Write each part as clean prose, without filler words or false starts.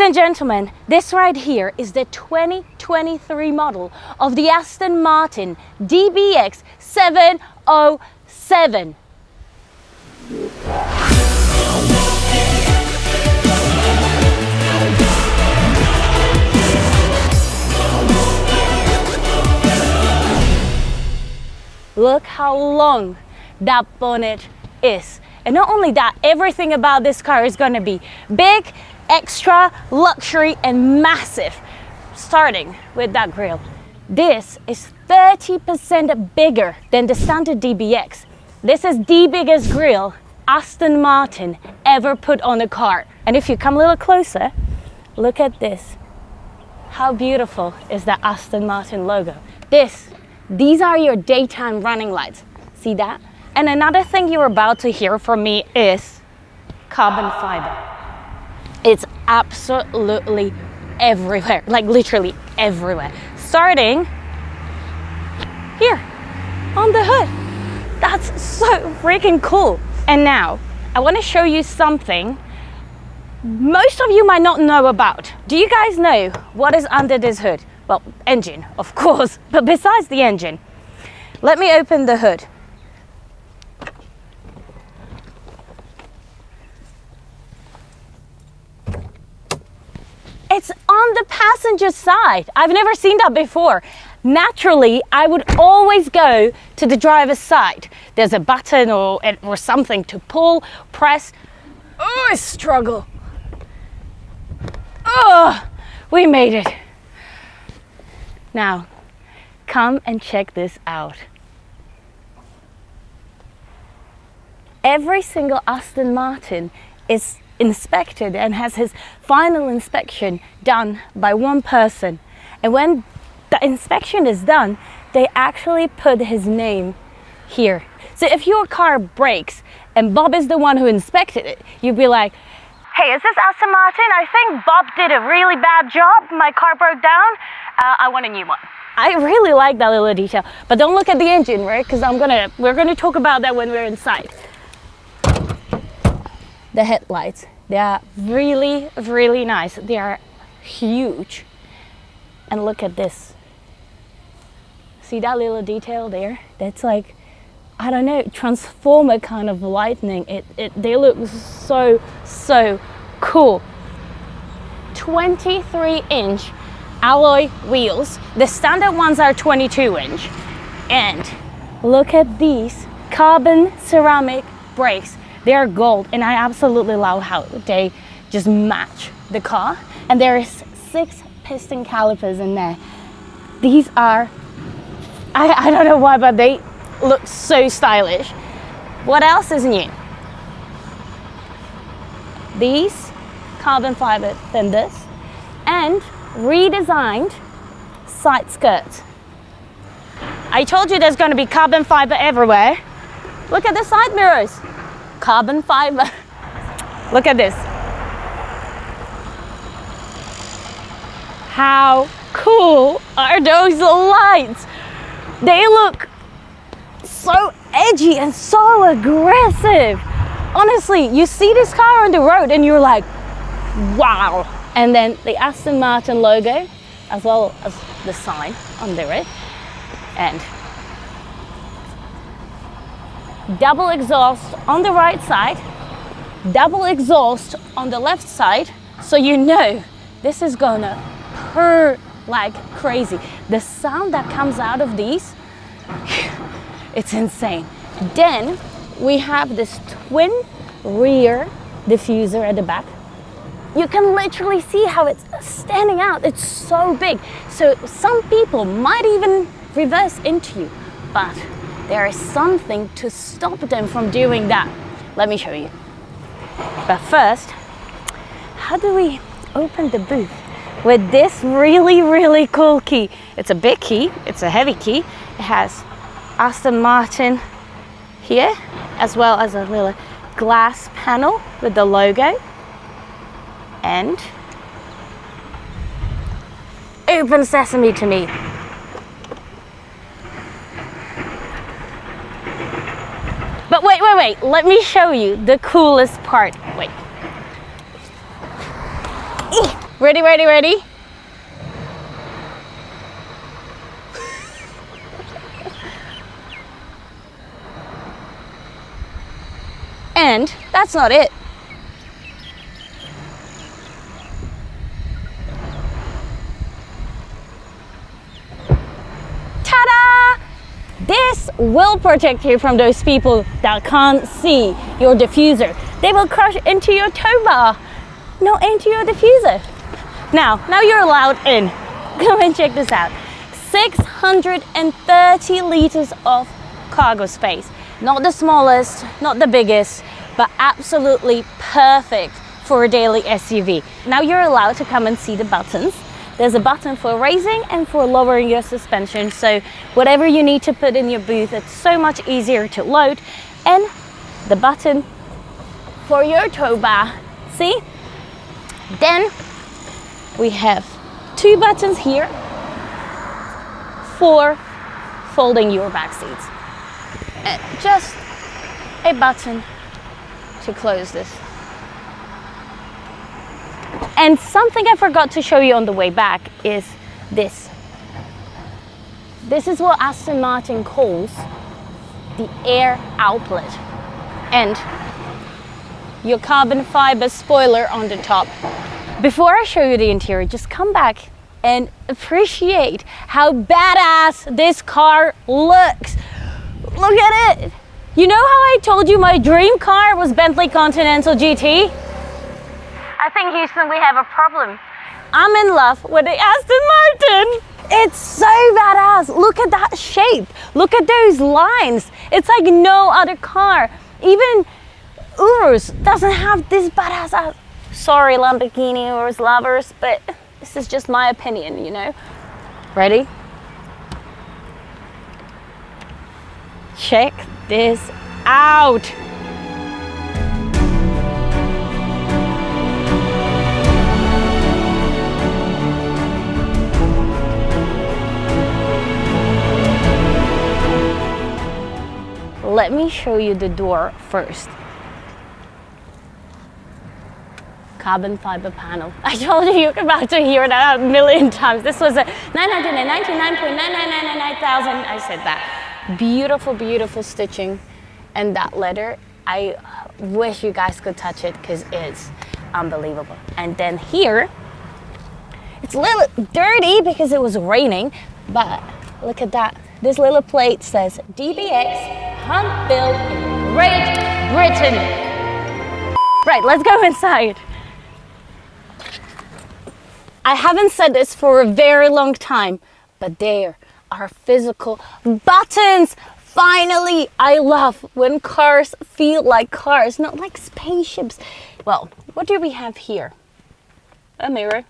and gentlemen, this right here is the 2023 model of the Aston Martin DBX 707. Look how long that bonnet is. And not only that, everything about this car is going to be big, extra, luxury and massive. Starting with that grille. This is 30% bigger than the standard DBX. This is the biggest grille Aston Martin ever put on a car. And if you come a little closer, look at this. How beautiful is that Aston Martin logo? These are your daytime running lights. See that? And another thing you're about to hear from me is carbon fiber. It's absolutely everywhere, like literally everywhere. Starting here on the hood. That's so freaking cool. And now I want to show you something most of you might not know about. Do you guys know what is under this hood? Well, engine, of course, but besides the engine, let me open the hood. It's on the passenger side. I've never seen that before. Naturally, I would always go to the driver's side. There's a button or something to pull, press. Oh, I struggle. Oh, we made it. Now, come and check this out. Every single Aston Martin is inspected and has his final inspection done by one person. And when the inspection is done, they actually put his name here. So if your car breaks and Bob is the one who inspected it, you'd be like, hey, is this Aston Martin? I think Bob did a really bad job. My car broke down. I want a new one. I really like that little detail, but don't look at the engine, right? Because we're gonna talk about that when we're inside. The headlights, they are really, really nice. They are huge. And look at this. See that little detail there? That's like, I don't know, transformer kind of lightning. They look so cool. 23-inch alloy wheels. The standard ones are 22-inch. And look at these carbon ceramic brakes. They're gold, and I absolutely love how they just match the car. And there is 6 piston calipers in there. These are, I don't know why, but they look so stylish. What else is new? These carbon fiber fenders and redesigned side skirts. I told you there's going to be carbon fiber everywhere. Look at the side mirrors. Carbon fiber. Look at this. How cool are those lights? They look so edgy and so aggressive. Honestly, you see this car on the road and you're like, wow. And then the Aston Martin logo, as well as the sign under it. And double exhaust on the right side, double exhaust on the left side. So you know this is gonna purr like crazy. The sound that comes out of these, it's insane. Then we have this twin rear diffuser at the back. You can literally see how it's standing out. It's so big. So some people might even reverse into you, but there is something to stop them from doing that. Let me show you. But first, how do we open the boot? With this really, really cool key. It's a big key, it's a heavy key. It has Aston Martin here, as well as a little glass panel with the logo. And open sesame to me. But wait, let me show you the coolest part. Wait. Ready, ready, ready? And that's not it. Ta-da! This will protect you from those people that can't see your diffuser. They will crush into your tow bar, not into your diffuser. Now you're allowed in. Come and check this out. 630 liters of cargo space. Not the smallest, not the biggest, but absolutely perfect for a daily SUV. Now you're allowed to come and see the buttons. There's a button for raising and for lowering your suspension. So whatever you need to put in your booth, it's so much easier to load. And the button for your tow bar. See? Then we have 2 buttons here for folding your back seats. And just a button to close this. And something I forgot to show you on the way back is this. This is what Aston Martin calls the air outlet. And your carbon fiber spoiler on the top. Before I show you the interior, just come back and appreciate how badass this car looks. Look at it. You know how I told you my dream car was Bentley Continental GT? I think, Houston, we have a problem. I'm in love with the Aston Martin. It's so badass. Look at that shape. Look at those lines. It's like no other car. Even Urus doesn't have this badass ass. Sorry, Lamborghini Urus lovers, but this is just my opinion, you know. Ready? Check this out. Let me show you the door first. Carbon fiber panel. I told you you're about to hear that a million times. This was a 999.99999 thousand. I said that. Beautiful, beautiful stitching. And that leather, I wish you guys could touch it because it's unbelievable. And then here, it's a little dirty because it was raining, but look at that. This little plate says DBX Hunt Built in Great Britain. Right, let's go inside. I haven't said this for a very long time, but there are physical buttons. Finally, I love when cars feel like cars, not like spaceships. Well, what do we have here? A mirror.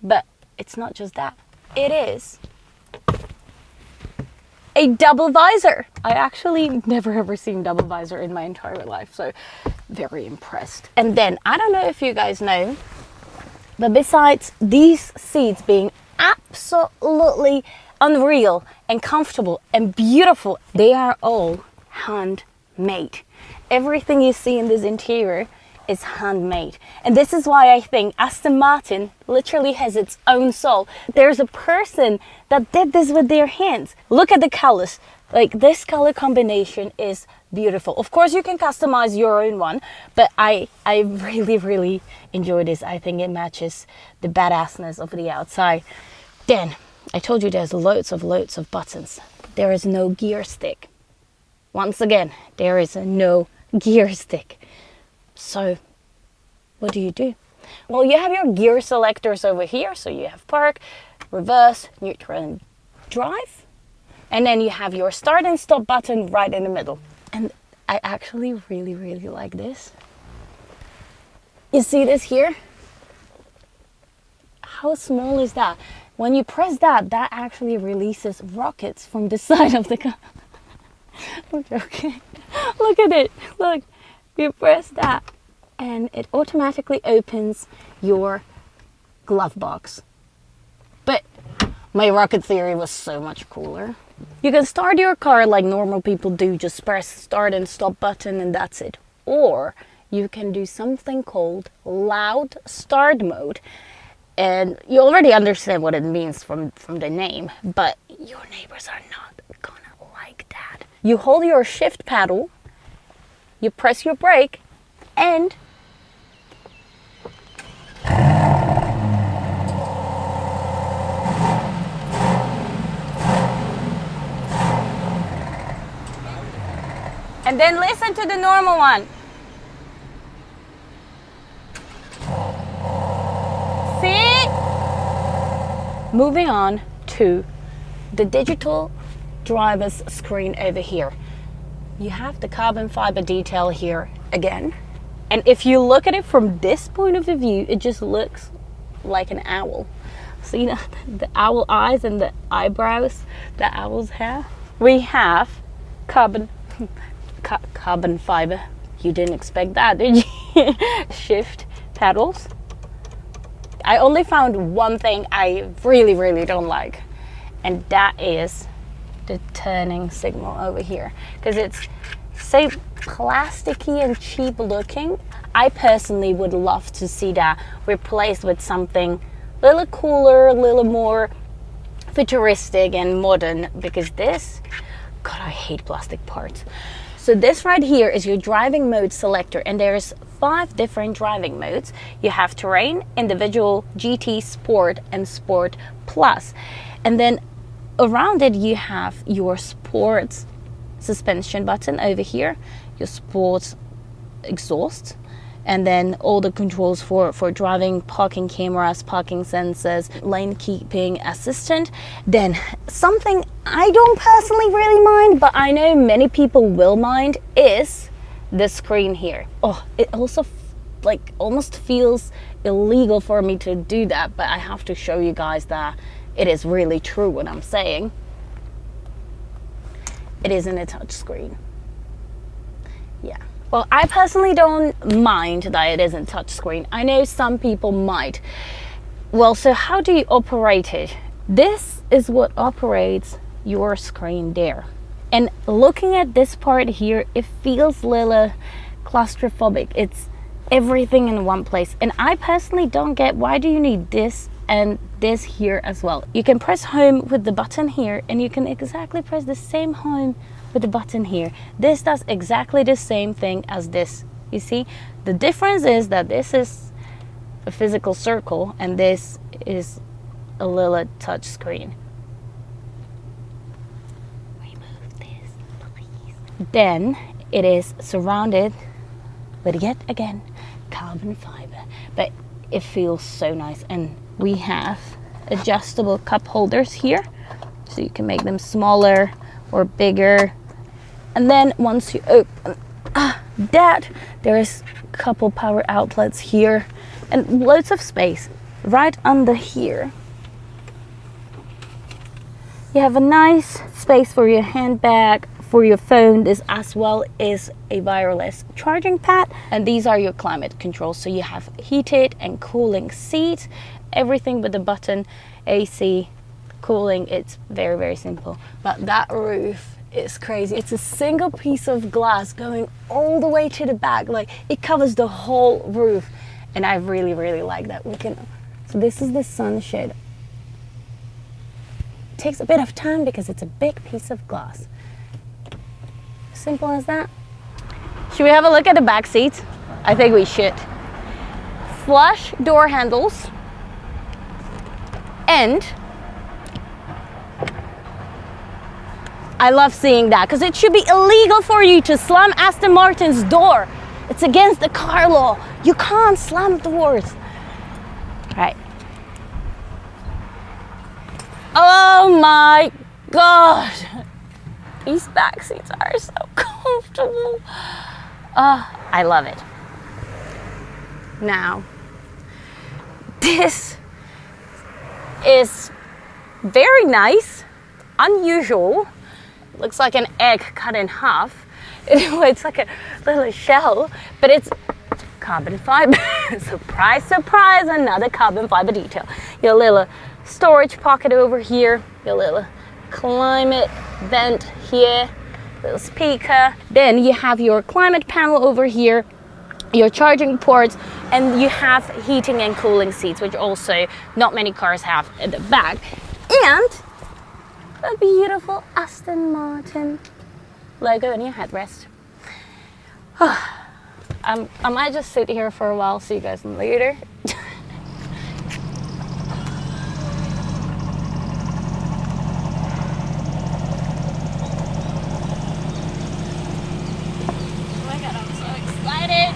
But it's not just that. It is a double visor. I actually never ever seen double visor in my entire life, so very impressed. And then, I don't know if you guys know, but besides these seats being absolutely unreal and comfortable and beautiful, they are all handmade. Everything you see in this interior is handmade. And this is why I think Aston Martin literally has its own soul. There's a person that did this with their hands. Look at the colors. Like, this color combination is beautiful. Of course, you can customize your own one, but I really, really enjoy this. I think it matches the badassness of the outside. Then, I told you there's loads of buttons. There is no gear stick. Once again, there is no gear stick. So, what do? Well, you have your gear selectors over here. So you have park, reverse, neutral, and drive. And then you have your start and stop button right in the middle. And I actually really, really like this. You see this here? How small is that? When you press that, that actually releases rockets from the side of the car. I'm joking. Look at it. Look, you press that and it automatically opens your glove box. But my rocket theory was so much cooler. You can start your car like normal people do, just press start and stop button and that's it. Or you can do something called loud start mode. And you already understand what it means from the name, but your neighbors are not gonna like that. You hold your shift paddle, you press your brake, and then listen to the normal one. See? Moving on to the digital driver's screen over here. You have the carbon fiber detail here again. And if you look at it from this point of view, it just looks like an owl. See the owl eyes and the eyebrows the owls have? We have carbon fiber. You didn't expect that, did you? Shift pedals. I only found one thing I really don't like, and that is the turning signal over here, because it's so plasticky and cheap looking. I personally would love to see that replaced with something a little cooler, a little more futuristic and modern, because this, God, I hate plastic parts. So this right here is your driving mode selector, and there's 5 different driving modes. You have terrain, individual, GT, sport, and sport plus. And then around it you have your sports suspension button over here, your sports exhaust, and then all the controls for driving, parking cameras, parking sensors, lane keeping assistant. Then something I don't personally really mind, but I know many people will mind, is the screen here. Oh, it also like almost feels illegal for me to do that, but I have to show you guys that it is really true what I'm saying. It isn't a touch screen. Yeah. Well, I personally don't mind that it isn't touchscreen. I know some people might. Well, so how do you operate it? This is what operates your screen there. And looking at this part here, it feels a little claustrophobic. It's everything in one place. And I personally don't get, why do you need this and this here as well? You can press home with the button here, and you can exactly press the same home with the button here. This does exactly the same thing as this. You see, the difference is that this is a physical circle and this is a little touch screen. Remove this, please. Then it is surrounded with, yet again, carbon fiber, but it feels so nice. And we have adjustable cup holders here, so you can make them smaller or bigger. And then once you open that, there's a couple power outlets here and loads of space right under here. You have a nice space for your handbag, for your phone. This as well is a wireless charging pad, and these are your climate controls. So you have heated and cooling seats, everything with the button, AC, cooling. It's very simple. But that roof is crazy. It's a single piece of glass going all the way to the back. Like, it covers the whole roof, and I really like that. So this is the sunshade. It takes a bit of time because it's a big piece of glass. Simple as that. Should we have a look at the back seats? I think we should. Flush door handles, and I love seeing that, because it should be illegal for you to slam Aston Martin's door. It's against the car law. You can't slam doors. Right. Oh my God. These back seats are so comfortable. Oh, I love it. Now, this is very nice, unusual. Looks like an egg cut in half. It's like a little shell, but it's carbon fiber. Surprise, surprise, another carbon fiber detail. Your little storage pocket over here, your little climate vent here, little speaker. Then you have your climate panel over here, your charging ports, and you have heating and cooling seats, which also not many cars have at the back. And a beautiful Aston Martin logo in your headrest. I might just sit here for a while, see you guys later. Oh my god, I'm so excited!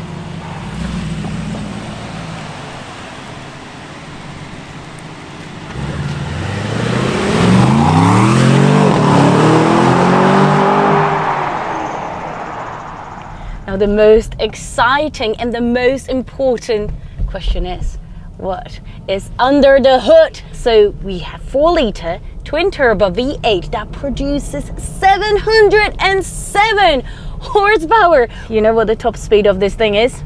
Now the most exciting and the most important question is, what is under the hood? So we have 4-liter twin turbo V8 that produces 707 horsepower. You know what the top speed of this thing is?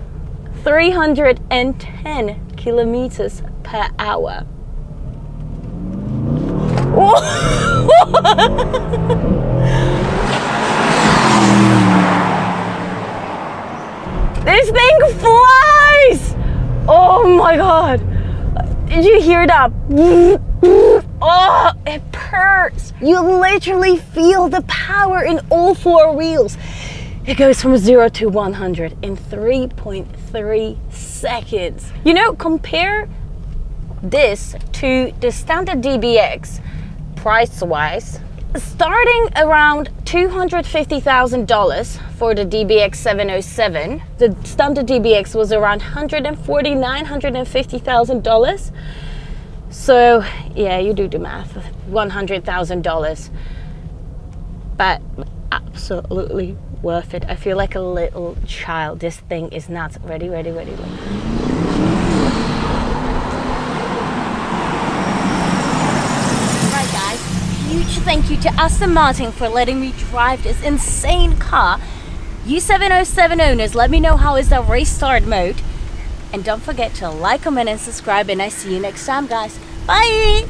310 kilometers per hour. This thing flies! Oh my god! Did you hear that? Oh, it purrs. You literally feel the power in all 4 wheels. It goes from 0 to 100 in 3.3 seconds. You know, compare this to the standard DBX price-wise. Starting around $250,000 for the DBX 707. The standard DBX was around $149,000–150,000. So yeah, you do the math, $100,000. But absolutely worth it. I feel like a little child. This thing is nuts. Ready. Huge thank you to Aston Martin for letting me drive this insane car. You 707 owners, let me know how is the race start mode. And don't forget to like, comment and subscribe, and I see you next time, guys. Bye!